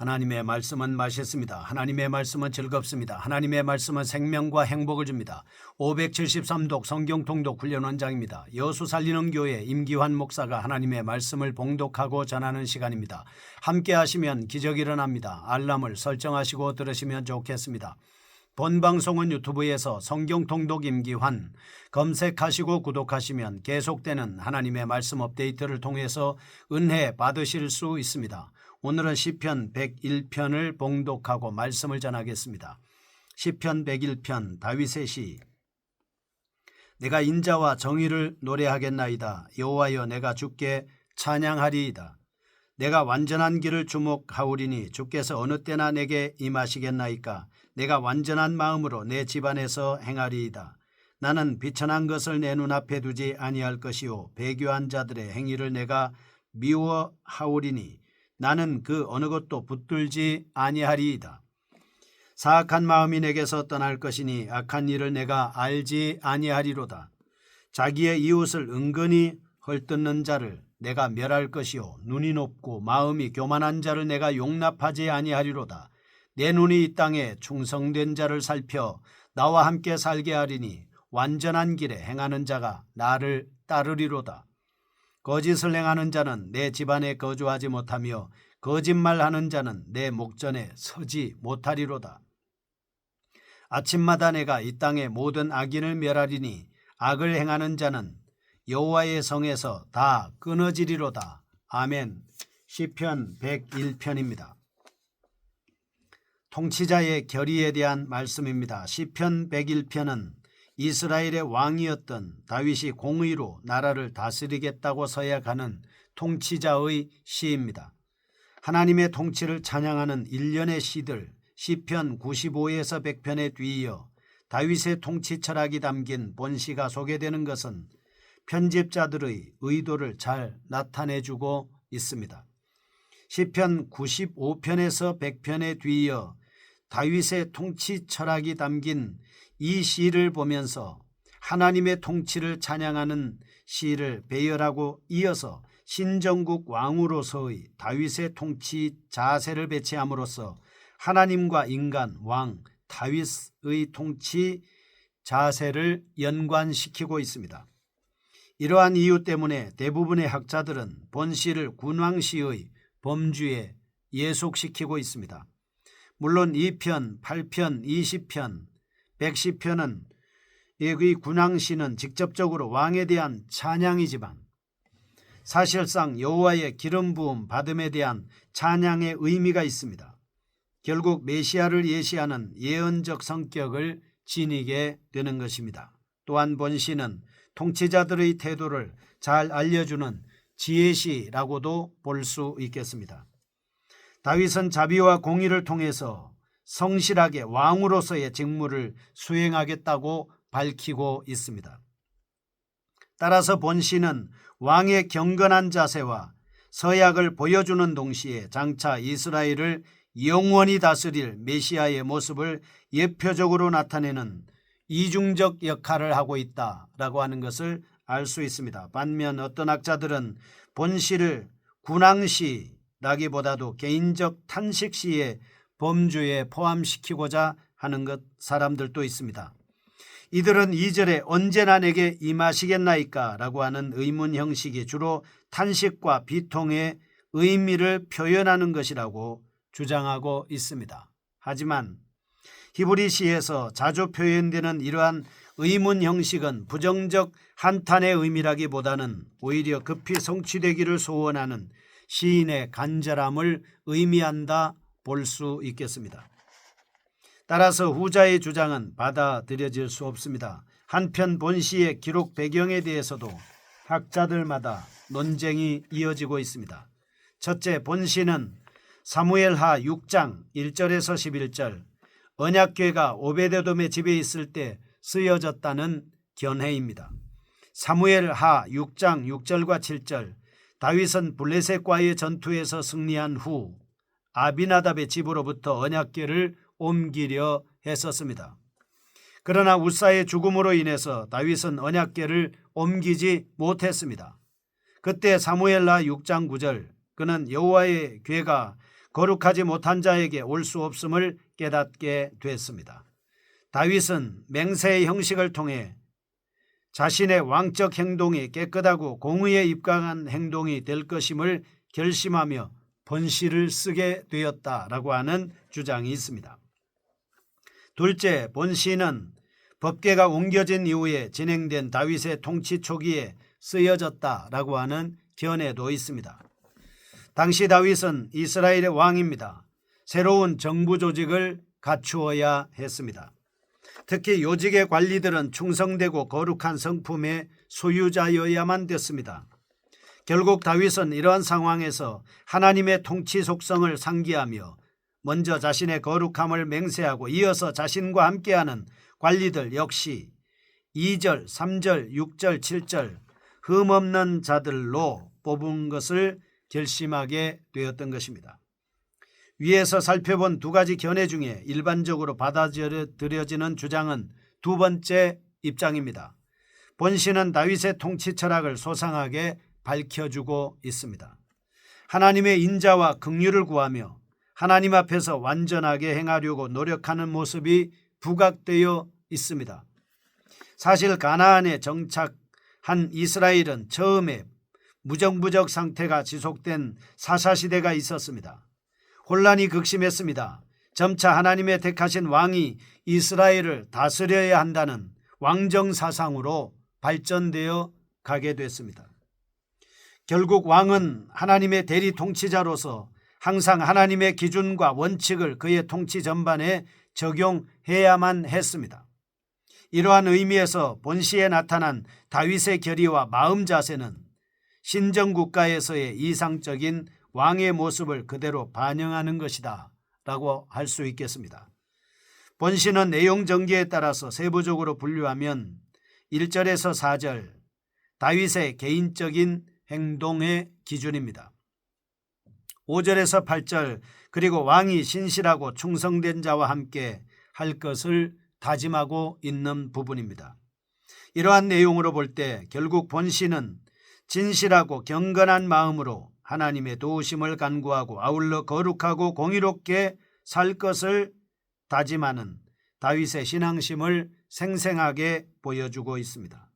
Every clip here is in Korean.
하나님의 말씀은 맛있습니다. 하나님의 말씀은 즐겁습니다. 하나님의 말씀은 생명과 행복을 줍니다. 573독 성경 통독 훈련 원장입니다. 여수 살리는 교회 임기환 목사가 하나님의 말씀을 봉독하고 전하는 시간입니다. 함께 하시면 기적이 일어납니다. 알람을 설정하시고 들으시면 좋겠습니다. 본 방송은 유튜브에서 성경 통독 임기환 검색하시고 구독하시면 계속되는 하나님의 말씀 업데이트를 통해서 은혜 받으실 수 있습니다. 오늘은 시편 101편을 봉독하고 말씀을 전하겠습니다. 시편 101편 다윗의 시. 내가 인자와 정의를 노래하겠나이다. 여호와여, 내가 주께 찬양하리이다. 내가 완전한 길을 주목하오리니 주께서 어느 때나 내게 임하시겠나이까. 내가 완전한 마음으로 내 집안에서 행하리이다. 나는 비천한 것을 내 눈앞에 두지 아니할 것이요 배교한 자들의 행위를 내가 미워하오리니 나는 그 어느 것도 붙들지 아니하리이다. 사악한 마음이 내게서 떠날 것이니 악한 일을 내가 알지 아니하리로다. 자기의 이웃을 은근히 헐뜯는 자를 내가 멸할 것이요 눈이 높고 마음이 교만한 자를 내가 용납하지 아니하리로다. 내 눈이 이 땅에 충성된 자를 살펴 나와 함께 살게 하리니 완전한 길에 행하는 자가 나를 따르리로다. 거짓을 행하는 자는 내 집안에 거주하지 못하며 거짓말하는 자는 내 목전에 서지 못하리로다. 아침마다 내가 이 땅의 모든 악인을 멸하리니 악을 행하는 자는 여호와의 성에서 다 끊어지리로다. 아멘. 시편 101편입니다. 통치자의 결의에 대한 말씀입니다. 시편 101편은 이스라엘의 왕이었던 다윗이 공의로 나라를 다스리겠다고 서약하는 통치자의 시입니다. 하나님의 통치를 찬양하는 일련의 시들 시편 95에서 100편에 뒤이어 다윗의 통치 철학이 담긴 본시가 소개되는 것은 편집자들의 의도를 잘 나타내주고 있습니다. 시편 95편에서 100편에 뒤이어 다윗의 통치 철학이 담긴 이 시를 보면서 하나님의 통치를 찬양하는 시를 배열하고 이어서 신정국 왕으로서의 다윗의 통치 자세를 배치함으로써 하나님과 인간 왕 다윗의 통치 자세를 연관시키고 있습니다. 이러한 이유 때문에 대부분의 학자들은 본시를 군왕시의 범주에 예속시키고 있습니다. 물론 2편, 8편, 20편, 110편은 이 군왕시는 직접적으로 왕에 대한 찬양이지만 사실상 여호와의 기름 부음 받음에 대한 찬양의 의미가 있습니다. 결국 메시아를 예시하는 예언적 성격을 지니게 되는 것입니다. 또한 본시는 통치자들의 태도를 잘 알려주는 지혜시라고도 볼 수 있겠습니다. 다윗은 자비와 공의를 통해서 성실하게 왕으로서의 직무를 수행하겠다고 밝히고 있습니다. 따라서 본시는 왕의 경건한 자세와 서약을 보여주는 동시에 장차 이스라엘을 영원히 다스릴 메시아의 모습을 예표적으로 나타내는 이중적 역할을 하고 있다라고 하는 것을 알 수 있습니다. 반면 어떤 학자들은 본시를 군왕시라기보다도 개인적 탄식시의 범주에 포함시키고자 하는 사람들도 있습니다. 이들은 2절에 언제나 내게 임하시겠나이까 라고 하는 의문 형식이 주로 탄식과 비통의 의미를 표현하는 것이라고 주장하고 있습니다. 하지만 히브리시에서 자주 표현되는 이러한 의문 형식은 부정적 한탄의 의미라기보다는 오히려 급히 성취되기를 소원하는 시인의 간절함을 의미한다 볼 수 있겠습니다. 따라서 후자의 주장은 받아들여질 수 없습니다. 한편 본시의 기록 배경에 대해서도 학자들마다 논쟁이 이어지고 있습니다. 첫째, 본시는 사무엘하 6장 1절에서 11절 언약궤가 오베데돔의 집에 있을 때 쓰여졌다는 견해입니다. 사무엘하 6장 6절과 7절 다윗은 블레셋과의 전투에서 승리한 후 아비나답의 집으로부터 언약궤를 옮기려 했었습니다. 그러나 우사의 죽음으로 인해서 다윗은 언약궤를 옮기지 못했습니다. 그때 사무엘하 6장 9절 그는 여호와의 궤가 거룩하지 못한 자에게 올 수 없음을 깨닫게 됐습니다. 다윗은 맹세의 형식을 통해 자신의 왕적 행동이 깨끗하고 공의에 입각한 행동이 될 것임을 결심하며 본시를 쓰게 되었다라고 하는 주장이 있습니다. 둘째, 본시는 법궤가 옮겨진 이후에 진행된 다윗의 통치 초기에 쓰여졌다라고 하는 견해도 있습니다. 당시 다윗은 이스라엘의 왕입니다. 새로운 정부 조직을 갖추어야 했습니다. 특히 요직의 관리들은 충성되고 거룩한 성품의 소유자여야만 됐습니다. 결국 다윗은 이러한 상황에서 하나님의 통치 속성을 상기하며 먼저 자신의 거룩함을 맹세하고 이어서 자신과 함께하는 관리들 역시 2절, 3절, 6절, 7절 흠없는 자들로 뽑은 것을 결심하게 되었던 것입니다. 위에서 살펴본 두 가지 견해 중에 일반적으로 받아들여지는 주장은 두 번째 입장입니다. 본시는 다윗의 통치 철학을 소상하게 밝혀주고 있습니다. 하나님의 인자와 긍휼을 구하며 하나님 앞에서 완전하게 행하려고 노력하는 모습이 부각되어 있습니다. 사실 가나안에 정착한 이스라엘은 처음에 무정부적 상태가 지속된 사사시대가 있었습니다. 혼란이 극심했습니다. 점차 하나님의 택하신 왕이 이스라엘을 다스려야 한다는 왕정사상으로 발전되어 가게 됐습니다. 결국 왕은 하나님의 대리 통치자로서 항상 하나님의 기준과 원칙을 그의 통치 전반에 적용해야만 했습니다. 이러한 의미에서 본시에 나타난 다윗의 결의와 마음 자세는 신정국가에서의 이상적인 왕의 모습을 그대로 반영하는 것이다 라고 할 수 있겠습니다. 본시는 내용 전개에 따라서 세부적으로 분류하면 1절에서 4절 다윗의 개인적인 행동의 기준입니다. 5절에서 8절 그리고 왕이 신실하고 충성된 자와 함께 할 것을 다짐하고 있는 부분입니다. 이러한 내용으로 볼 때 결국 본시는 진실하고 경건한 마음으로 하나님의 도우심을 간구하고 아울러 거룩하고 공의롭게 살 것을 다짐하는 다윗의 신앙심을 생생하게 보여주고 있습니다.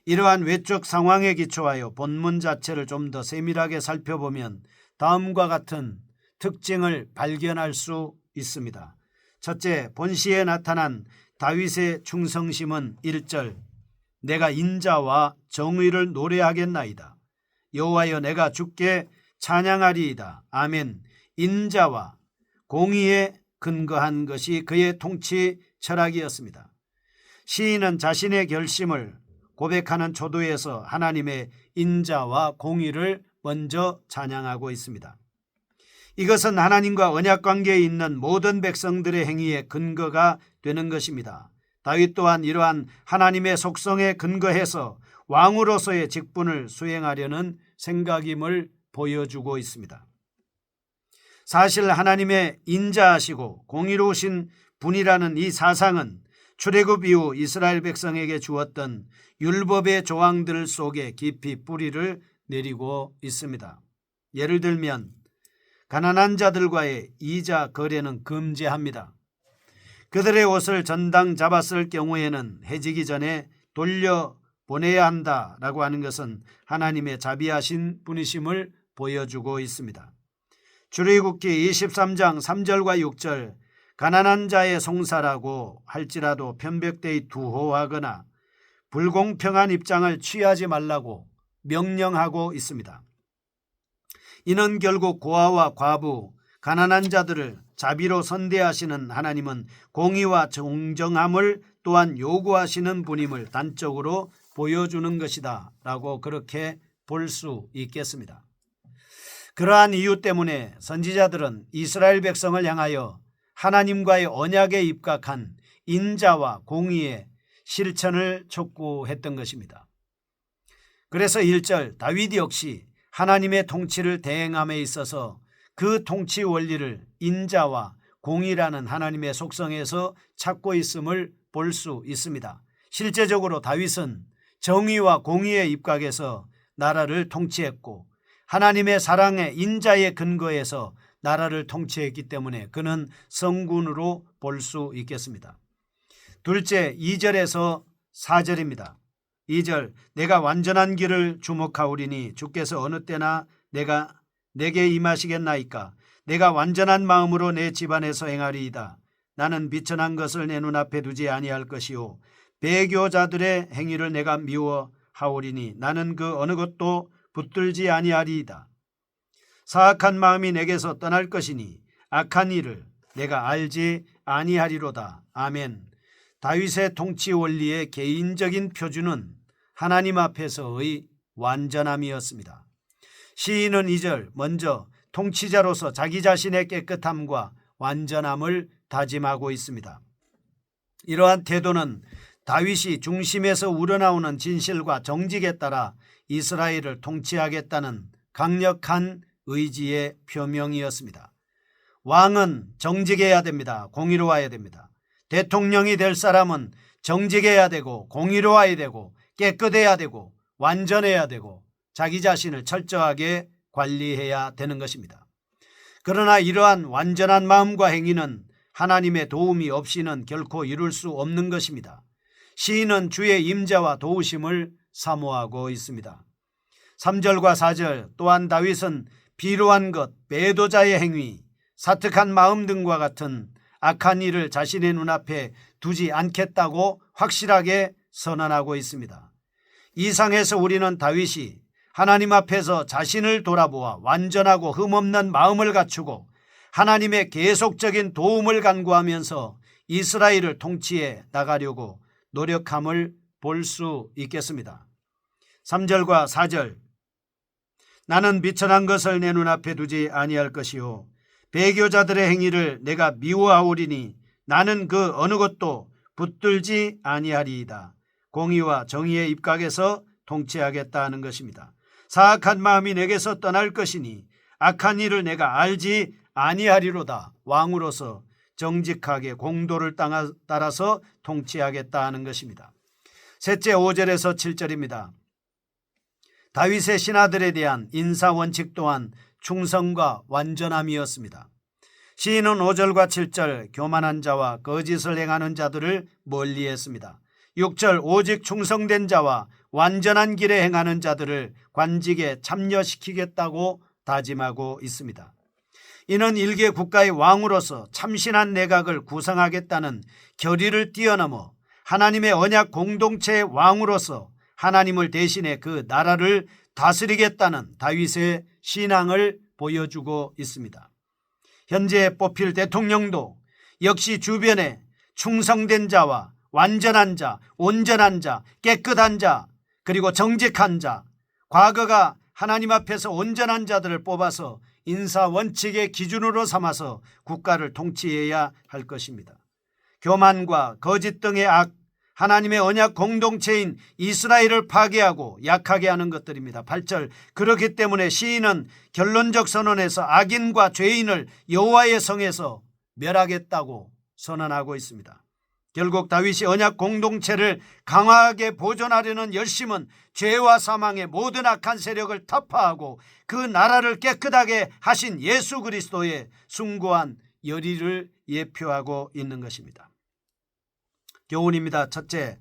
이러한 외적 상황에 기초하여 본문 자체를 좀 더 세밀하게 살펴보면 다음과 같은 특징을 발견할 수 있습니다. 첫째, 본시에 나타난 다윗의 충성심은 1절 내가 인자와 정의를 노래하겠나이다. 여호와여 내가 주께 찬양하리이다. 아멘. 인자와 공의에 근거한 것이 그의 통치 철학이었습니다. 시인은 자신의 결심을 고백하는 초도에서 하나님의 인자와 공의를 먼저 찬양하고 있습니다. 이것은 하나님과 언약관계에 있는 모든 백성들의 행위의 근거가 되는 것입니다. 다윗 또한 이러한 하나님의 속성에 근거해서 왕으로서의 직분을 수행하려는 생각임을 보여주고 있습니다. 사실 하나님의 인자하시고 공의로우신 분이라는 이 사상은 출애굽 이후 이스라엘 백성에게 주었던 율법의 조항들 속에 깊이 뿌리를 내리고 있습니다. 예를 들면 가난한 자들과의 이자 거래는 금지합니다. 그들의 옷을 전당 잡았을 경우에는 해지기 전에 돌려보내야 한다라고 하는 것은 하나님의 자비하신 분이심을 보여주고 있습니다. 출애굽기 23장 3절과 6절 가난한 자의 송사라고 할지라도 편백되이 두호하거나 불공평한 입장을 취하지 말라고 명령하고 있습니다. 이는 결국 고아와 과부, 가난한 자들을 자비로 선대하시는 하나님은 공의와 공정함을 또한 요구하시는 분임을 단적으로 보여주는 것이다 라고 그렇게 볼 수 있겠습니다. 그러한 이유 때문에 선지자들은 이스라엘 백성을 향하여 하나님과의 언약에 입각한 인자와 공의의 실천을 촉구했던 것입니다. 그래서 1절 다윗 역시 하나님의 통치를 대행함에 있어서 그 통치 원리를 인자와 공의라는 하나님의 속성에서 찾고 있음을 볼 수 있습니다. 실제적으로 다윗은 정의와 공의에 입각해서 나라를 통치했고 하나님의 사랑의 인자에 근거해서 나라를 통치했기 때문에 그는 성군으로 볼 수 있겠습니다. 둘째, 2절에서 4절입니다. 2절, 내가 완전한 길을 주목하오리니 주께서 어느 때나 내게 임하시겠나이까. 내가 완전한 마음으로 내 집안에서 행하리이다. 나는 비천한 것을 내 눈앞에 두지 아니할 것이요 배교자들의 행위를 내가 미워하오리니 나는 그 어느 것도 붙들지 아니하리이다. 사악한 마음이 내게서 떠날 것이니 악한 일을 내가 알지 아니하리로다. 아멘. 다윗의 통치 원리의 개인적인 표준은 하나님 앞에서의 완전함이었습니다. 시인은 2절 먼저 통치자로서 자기 자신의 깨끗함과 완전함을 다짐하고 있습니다. 이러한 태도는 다윗이 중심에서 우러나오는 진실과 정직에 따라 이스라엘을 통치하겠다는 강력한 의지의 표명이었습니다. 왕은 정직해야 됩니다. 공의로워야 됩니다. 대통령이 될 사람은 정직해야 되고 공의로워야 되고 깨끗해야 되고 완전해야 되고 자기 자신을 철저하게 관리해야 되는 것입니다. 그러나 이러한 완전한 마음과 행위는 하나님의 도움이 없이는 결코 이룰 수 없는 것입니다. 시인은 주의 임재와 도우심을 사모하고 있습니다. 3절과 4절 또한 다윗은 비루한 것, 배도자의 행위, 사특한 마음 등과 같은 악한 일을 자신의 눈앞에 두지 않겠다고 확실하게 선언하고 있습니다. 이 상에서 우리는 다윗이 하나님 앞에서 자신을 돌아보아 완전하고 흠없는 마음을 갖추고 하나님의 계속적인 도움을 간구하면서 이스라엘을 통치해 나가려고 노력함을 볼 수 있겠습니다. 3절과 4절, 나는 비천한 것을 내 눈앞에 두지 아니할 것이요 배교자들의 행위를 내가 미워하오리니 나는 그 어느 것도 붙들지 아니하리이다. 공의와 정의의 입각에서 통치하겠다 하는 것입니다. 사악한 마음이 내게서 떠날 것이니 악한 일을 내가 알지 아니하리로다. 왕으로서 정직하게 공도를 따라서 통치하겠다 하는 것입니다. 셋째, 5절에서 7절입니다. 다윗의 신하들에 대한 인사원칙 또한 충성과 완전함이었습니다. 시인은 5절과 7절 교만한 자와 거짓을 행하는 자들을 멀리했습니다. 6절 오직 충성된 자와 완전한 길에 행하는 자들을 관직에 참여시키겠다고 다짐하고 있습니다. 이는 일개 국가의 왕으로서 참신한 내각을 구성하겠다는 결의를 뛰어넘어 하나님의 언약 공동체의 왕으로서 하나님을 대신해 그 나라를 다스리겠다는 다윗의 신앙을 보여주고 있습니다. 현재 뽑힐 대통령도 역시 주변에 충성된 자와 완전한 자, 온전한 자, 깨끗한 자, 그리고 정직한 자, 과거가 하나님 앞에서 온전한 자들을 뽑아서 인사 원칙의 기준으로 삼아서 국가를 통치해야 할 것입니다. 교만과 거짓 등의 악, 하나님의 언약 공동체인 이스라엘을 파괴하고 약하게 하는 것들입니다. 8절, 그렇기 때문에 시인은 결론적 선언에서 악인과 죄인을 여호와의 성에서 멸하겠다고 선언하고 있습니다. 결국 다윗이 언약 공동체를 강하게 보존하려는 열심은 죄와 사망의 모든 악한 세력을 타파하고 그 나라를 깨끗하게 하신 예수 그리스도의 숭고한 열의를 예표하고 있는 것입니다. 교훈입니다. 첫째,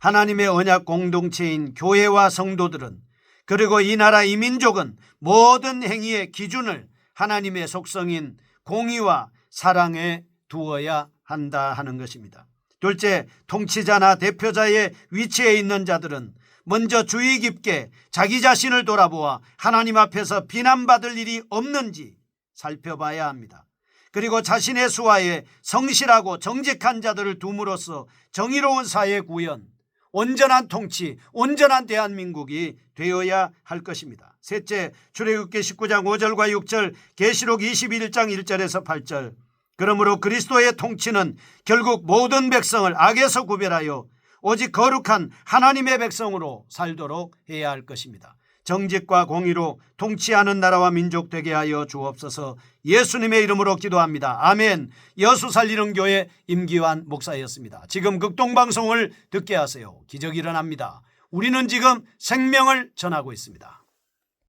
하나님의 언약 공동체인 교회와 성도들은 그리고 이 나라 이 민족은 모든 행위의 기준을 하나님의 속성인 공의와 사랑에 두어야 한다 하는 것입니다. 둘째, 통치자나 대표자의 위치에 있는 자들은 먼저 주의 깊게 자기 자신을 돌아보아 하나님 앞에서 비난받을 일이 없는지 살펴봐야 합니다. 그리고 자신의 수하에 성실하고 정직한 자들을 둠으로써 정의로운 사회 구현, 온전한 통치, 온전한 대한민국이 되어야 할 것입니다. 셋째, 출애굽기 19장 5절과 6절, 계시록 21장 1절에서 8절, 그러므로 그리스도의 통치는 결국 모든 백성을 악에서 구별하여 오직 거룩한 하나님의 백성으로 살도록 해야 할 것입니다. 정직과 공의로 통치하는 나라와 민족 되게 하여 주옵소서. 예수님의 이름으로 기도합니다. 아멘. 여수 살리는 교회 임기환 목사였습니다. 지금 극동방송을 듣게 하세요. 기적이 일어납니다. 우리는 지금 생명을 전하고 있습니다.